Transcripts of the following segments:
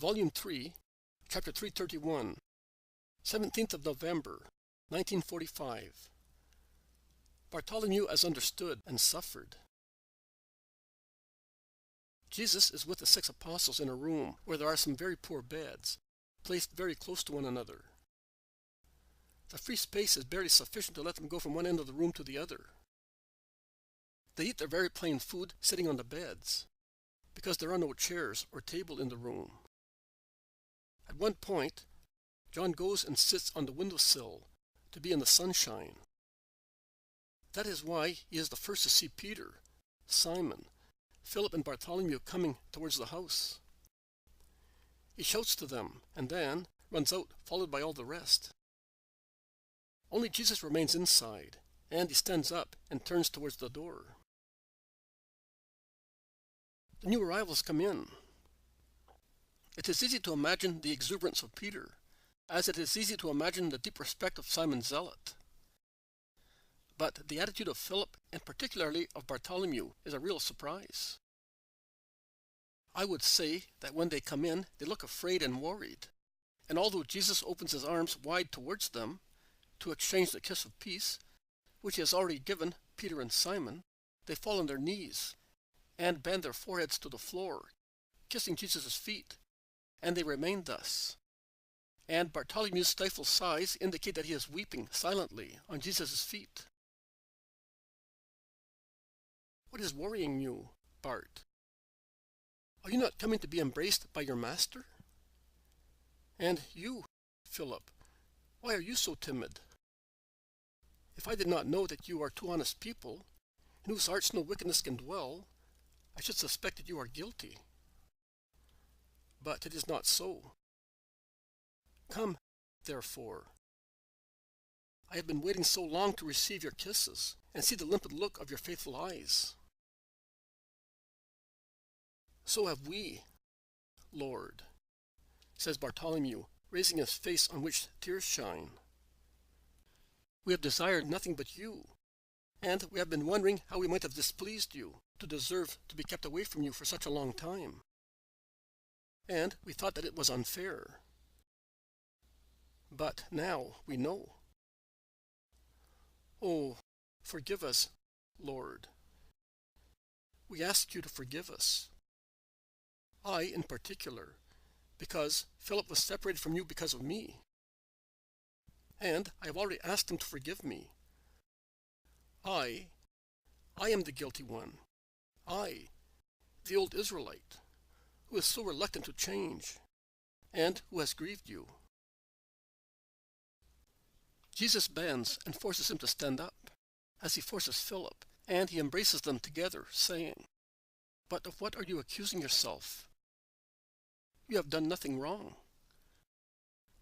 Volume 3, Chapter 331, 17th of November, 1945. Bartholomew as understood and suffered. Jesus is with the 6 apostles in a room where there are some very poor beds, placed very close to one another. The free space is barely sufficient to let them go from one end of the room to the other. They eat their very plain food sitting on the beds, because there are no chairs or table in the room. At one point, John goes and sits on the windowsill to be in the sunshine. That is why he is the first to see Peter, Simon, Philip, and Bartholomew coming towards the house. He shouts to them and then runs out, followed by all the rest. Only Jesus remains inside, and he stands up and turns towards the door. The new arrivals come in. It is easy to imagine the exuberance of Peter, as it is easy to imagine the deep respect of Simon Zealot. But the attitude of Philip, and particularly of Bartholomew, is a real surprise. I would say that when they come in, they look afraid and worried, and although Jesus opens his arms wide towards them to exchange the kiss of peace, which he has already given Peter and Simon, they fall on their knees and bend their foreheads to the floor, kissing Jesus' feet, and they remain thus. And Bartholomew's stifled sighs indicate that he is weeping silently on Jesus' feet. What is worrying you, Bart? Are you not coming to be embraced by your master? And you, Philip, why are you so timid? If I did not know that you are two honest people, in whose hearts no wickedness can dwell, I should suspect that you are guilty. But it is not so. Come, therefore. I have been waiting so long to receive your kisses and see the limpid look of your faithful eyes. So have we, Lord, says Bartholomew, raising his face on which tears shine. We have desired nothing but you, and we have been wondering how we might have displeased you to deserve to be kept away from you for such a long time. And we thought that it was unfair. But now we know. Oh, forgive us, Lord. We ask you to forgive us. I, in particular, because Philip was separated from you because of me. And I have already asked him to forgive me. I am the guilty one. I, the old Israelite, who is so reluctant to change, and who has grieved you. Jesus bends and forces him to stand up, as he forces Philip, and he embraces them together, saying, "But of what are you accusing yourself? You have done nothing wrong.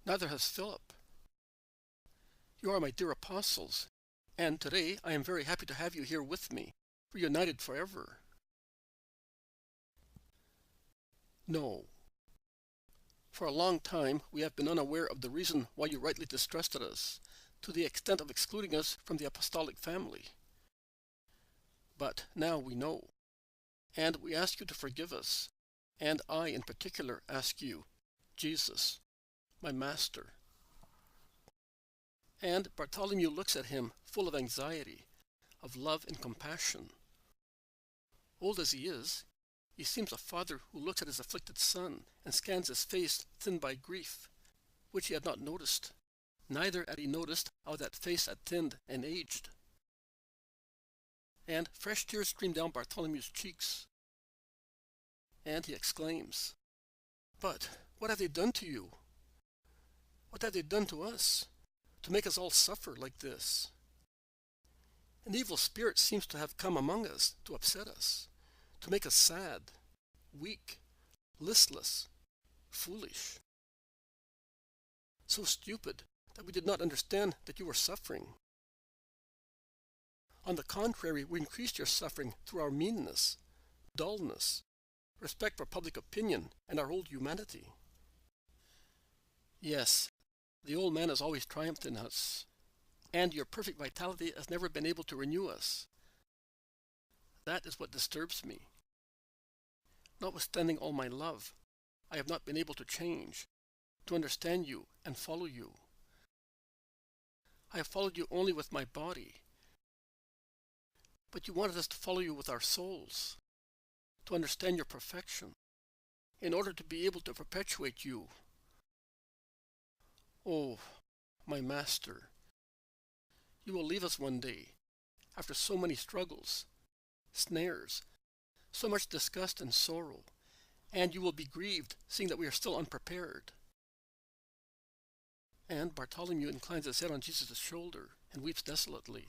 Neither has Philip. You are my dear apostles, and today I am very happy to have you here with me, reunited forever." No. For a long time we have been unaware of the reason why you rightly distrusted us, to the extent of excluding us from the apostolic family. But now we know, and we ask you to forgive us, and I in particular ask you, Jesus, my Master. And Bartholomew looks at him full of anxiety, of love and compassion. Old as he is, he seems a father who looks at his afflicted son and scans his face thinned by grief, which he had not noticed. Neither had he noticed how that face had thinned and aged. And fresh tears stream down Bartholomew's cheeks. And he exclaims, "But what have they done to you? What have they done to us, to make us all suffer like this? An evil spirit seems to have come among us to upset us, to make us sad, weak, listless, foolish. So stupid that we did not understand that you were suffering. On the contrary, we increased your suffering through our meanness, dullness, respect for public opinion, and our old humanity. Yes, the old man has always triumphed in us, and your perfect vitality has never been able to renew us. That is what disturbs me. Notwithstanding all my love, I have not been able to change, to understand you and follow you. I have followed you only with my body, but you wanted us to follow you with our souls, to understand your perfection, in order to be able to perpetuate you. Oh, my Master, you will leave us one day, after so many struggles, snares, so much disgust and sorrow, and you will be grieved, seeing that we are still unprepared. And Bartholomew inclines his head on Jesus' shoulder and weeps desolately,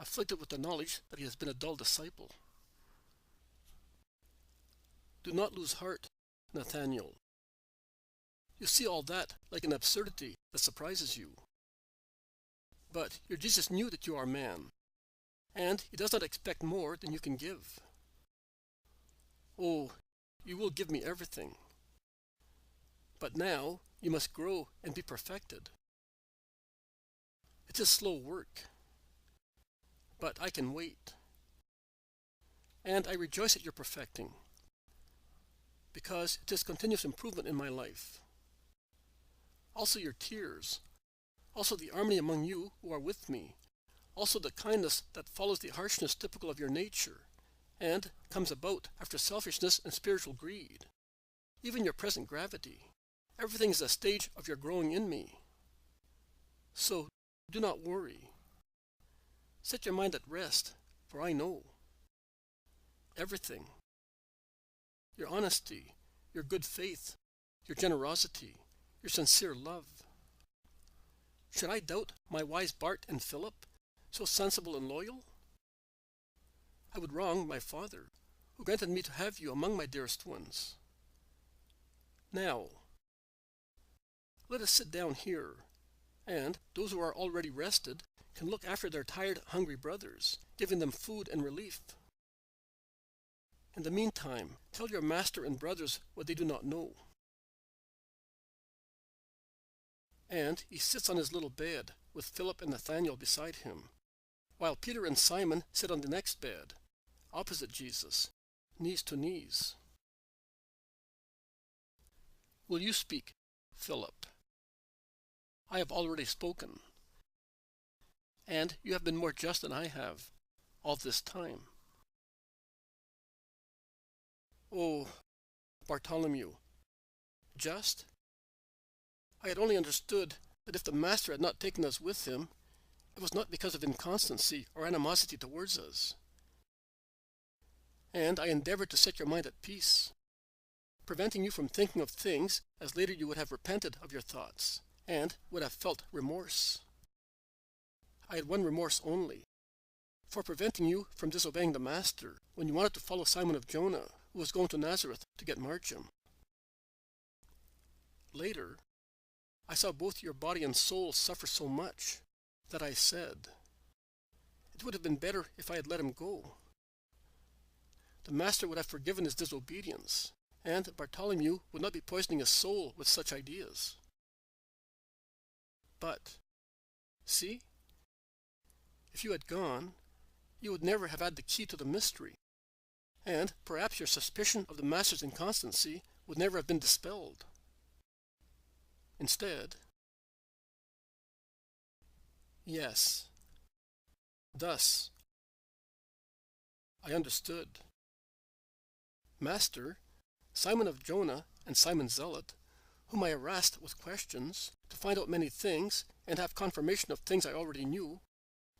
afflicted with the knowledge that he has been a dull disciple. Do not lose heart, Nathanael. You see all that like an absurdity that surprises you. But your Jesus knew that you are man, and he does not expect more than you can give. Oh, you will give me everything. But now you must grow and be perfected. It is slow work, but I can wait. And I rejoice at your perfecting, because it is continuous improvement in my life. Also your tears, also the harmony among you who are with me, also the kindness that follows the harshness typical of your nature, and comes about after selfishness and spiritual greed. Even your present gravity, everything is a stage of your growing in me. So do not worry. Set your mind at rest, for I know everything. Your honesty, your good faith, your generosity, your sincere love. Should I doubt my wise Bart and Philip, so sensible and loyal? I would wrong my Father, who granted me to have you among my dearest ones. Now, let us sit down here, and those who are already rested can look after their tired, hungry brothers, giving them food and relief. In the meantime, tell your master and brothers what they do not know. And he sits on his little bed, with Philip and Nathanael beside him, while Peter and Simon sit on the next bed, opposite Jesus, knees to knees. Will you speak, Philip? I have already spoken, and you have been more just than I have all this time. Oh, Bartholomew, just? I had only understood that if the Master had not taken us with him, it was not because of inconstancy or animosity towards us. And I endeavored to set your mind at peace, preventing you from thinking of things as later you would have repented of your thoughts, and would have felt remorse. I had one remorse only, for preventing you from disobeying the Master when you wanted to follow Simon of Jonah, who was going to Nazareth to get martyrdom. Later, I saw both your body and soul suffer so much that I said, it would have been better if I had let him go. The Master would have forgiven his disobedience, and Bartholomew would not be poisoning his soul with such ideas. But, see, if you had gone, you would never have had the key to the mystery, and perhaps your suspicion of the Master's inconstancy would never have been dispelled. Instead, yes, thus, I understood. Master, Simon of Jonah and Simon Zealot, whom I harassed with questions to find out many things and have confirmation of things I already knew,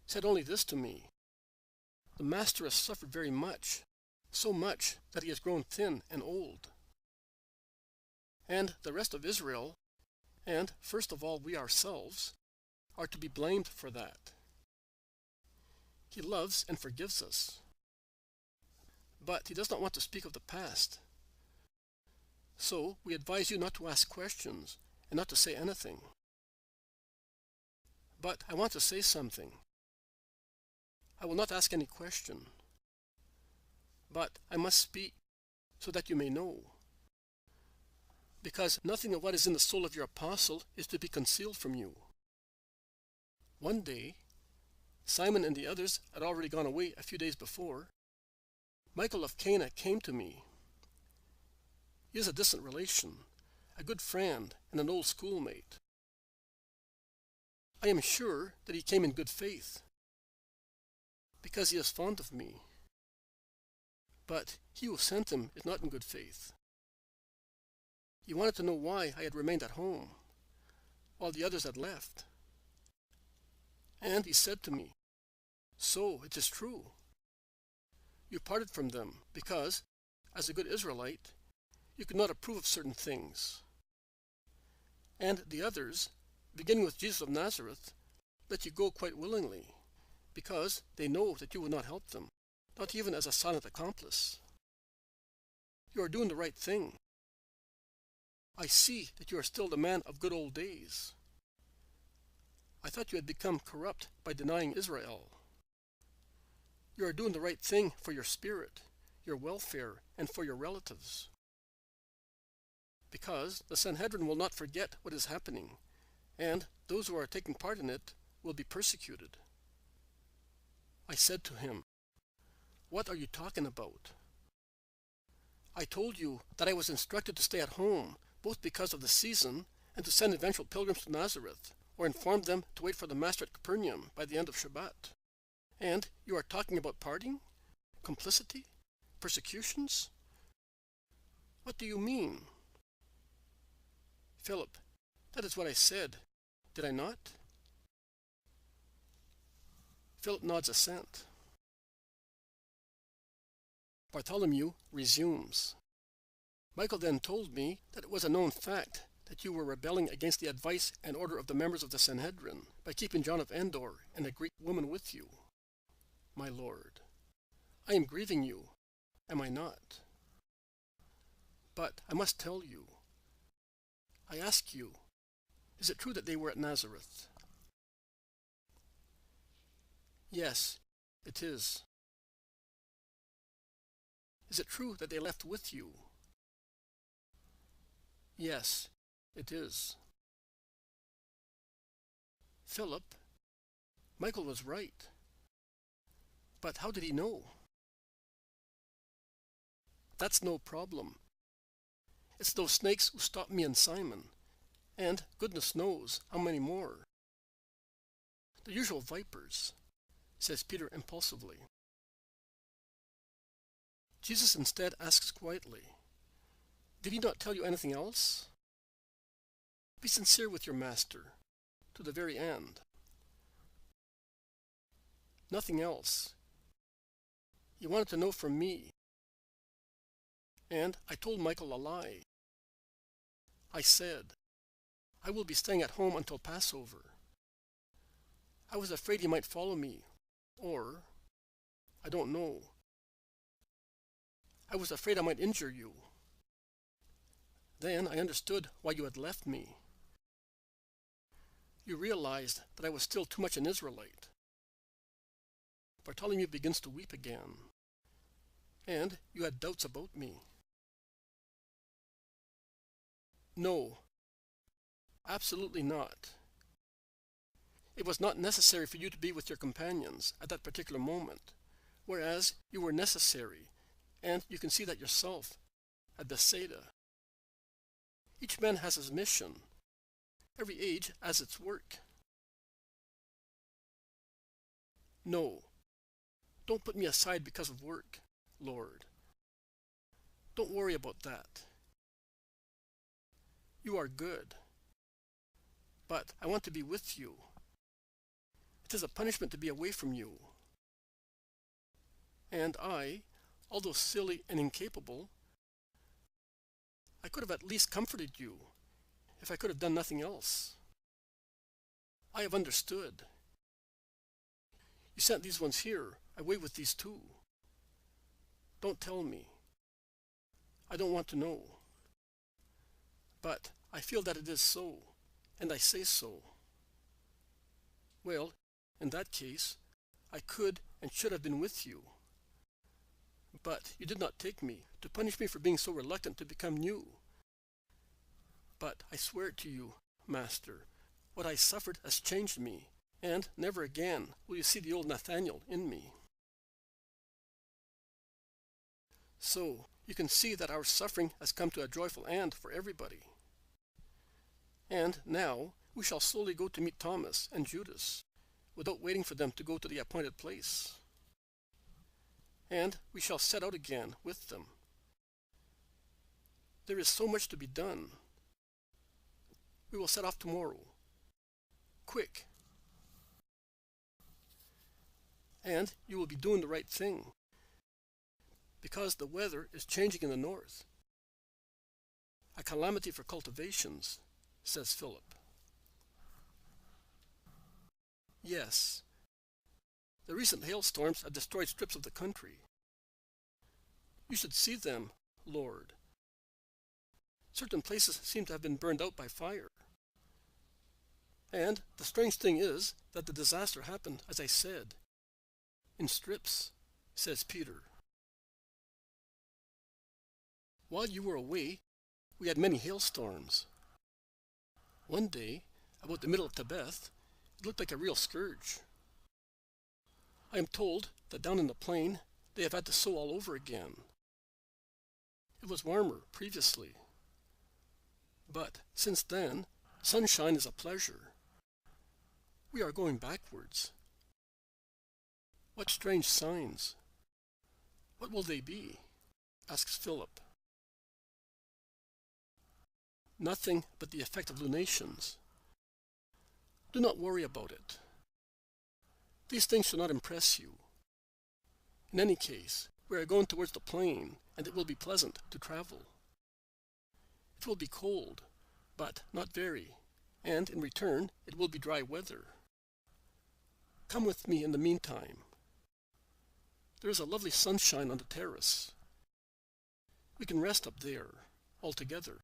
said only this to me: the Master has suffered very much, so much that he has grown thin and old. And the rest of Israel, and first of all we ourselves, are to be blamed for that. He loves and forgives us, but he does not want to speak of the past. So we advise you not to ask questions and not to say anything. But I want to say something. I will not ask any question, but I must speak so that you may know. Because nothing of what is in the soul of your apostle is to be concealed from you. One day, Simon and the others had already gone away a few days before. Michael of Cana came to me. He is a distant relation, a good friend, and an old schoolmate. I am sure that he came in good faith, because he is fond of me. But he who sent him is not in good faith. He wanted to know why I had remained at home, while the others had left. And he said to me, "So it is true. You parted from them because, as a good Israelite, you could not approve of certain things. And the others, beginning with Jesus of Nazareth, let you go quite willingly, because they know that you would not help them, not even as a silent accomplice. You are doing the right thing. I see that you are still the man of good old days. I thought you had become corrupt by denying Israel. You are doing the right thing for your spirit, your welfare, and for your relatives. Because the Sanhedrin will not forget what is happening, and those who are taking part in it will be persecuted." I said to him, "What are you talking about?" "I told you that I was instructed to stay at home, both because of the season and to send eventual pilgrims to Nazareth, or inform them to wait for the Master at Capernaum by the end of Shabbat. And you are talking about parting? Complicity? Persecutions? What do you mean?" "Philip, that is what I said. Did I not?" Philip nods assent. Bartholomew resumes. "Michael then told me that it was a known fact that you were rebelling against the advice and order of the members of the Sanhedrin by keeping John of Endor and a Greek woman with you. My lord, I am grieving you, am I not? But I must tell you. I ask you, is it true that they were at Nazareth?" "Yes, it is." "Is it true that they left with you?" "Yes, it is." "Philip, Michael was right. But how did he know?" "That's no problem. It's those snakes who stopped me and Simon, and goodness knows how many more. The usual vipers," says Peter impulsively. Jesus instead asks quietly, "Did he not tell you anything else? Be sincere with your master, to the very end." "Nothing else. He wanted to know from me. And I told Michael a lie. I said, 'I will be staying at home until Passover.' I was afraid he might follow me, or, I don't know. I was afraid I might injure you. Then I understood why you had left me. You realized that I was still too much an Israelite." Bartholomew begins to weep again. "And you had doubts about me." "No, absolutely not. It was not necessary for you to be with your companions at that particular moment, whereas you were necessary, and you can see that yourself at Bethsaida. Each man has his mission. Every age has its work." "No, don't put me aside because of work, Lord. Don't worry about that. You are good. But I want to be with you. It is a punishment to be away from you. And I, although silly and incapable, I could have at least comforted you, if I could have done nothing else. I have understood. You sent these ones here, away with these two. Don't tell me. I don't want to know. But I feel that it is so, and I say so. Well, in that case, I could and should have been with you. But you did not take me, to punish me for being so reluctant to become new. But I swear to you, Master, what I suffered has changed me, and never again will you see the old Nathaniel in me." "So you can see that our suffering has come to a joyful end for everybody. And now we shall slowly go to meet Thomas and Judas, without waiting for them to go to the appointed place. And we shall set out again with them. There is so much to be done. We will set off tomorrow. Quick. And you will be doing the right thing, because the weather is changing in the north. A calamity for cultivations, says Philip. Yes, the recent hailstorms have destroyed strips of the country. You should see them, Lord. Certain places seem to have been burned out by fire. And the strange thing is that the disaster happened, as I said, in strips, says Peter. While you were away, we had many hailstorms. One day, about the middle of Tibet, it looked like a real scourge. I am told that down in the plain, they have had to sow all over again. It was warmer previously. But since then, sunshine is a pleasure. We are going backwards. What strange signs? What will they be? Asks Philip. Nothing but the effect of lunations. Do not worry about it. These things should not impress you. In any case, we are going towards the plain, and it will be pleasant to travel. It will be cold, but not very, and in return it will be dry weather. Come with me in the meantime. There is a lovely sunshine on the terrace. We can rest up there, all together.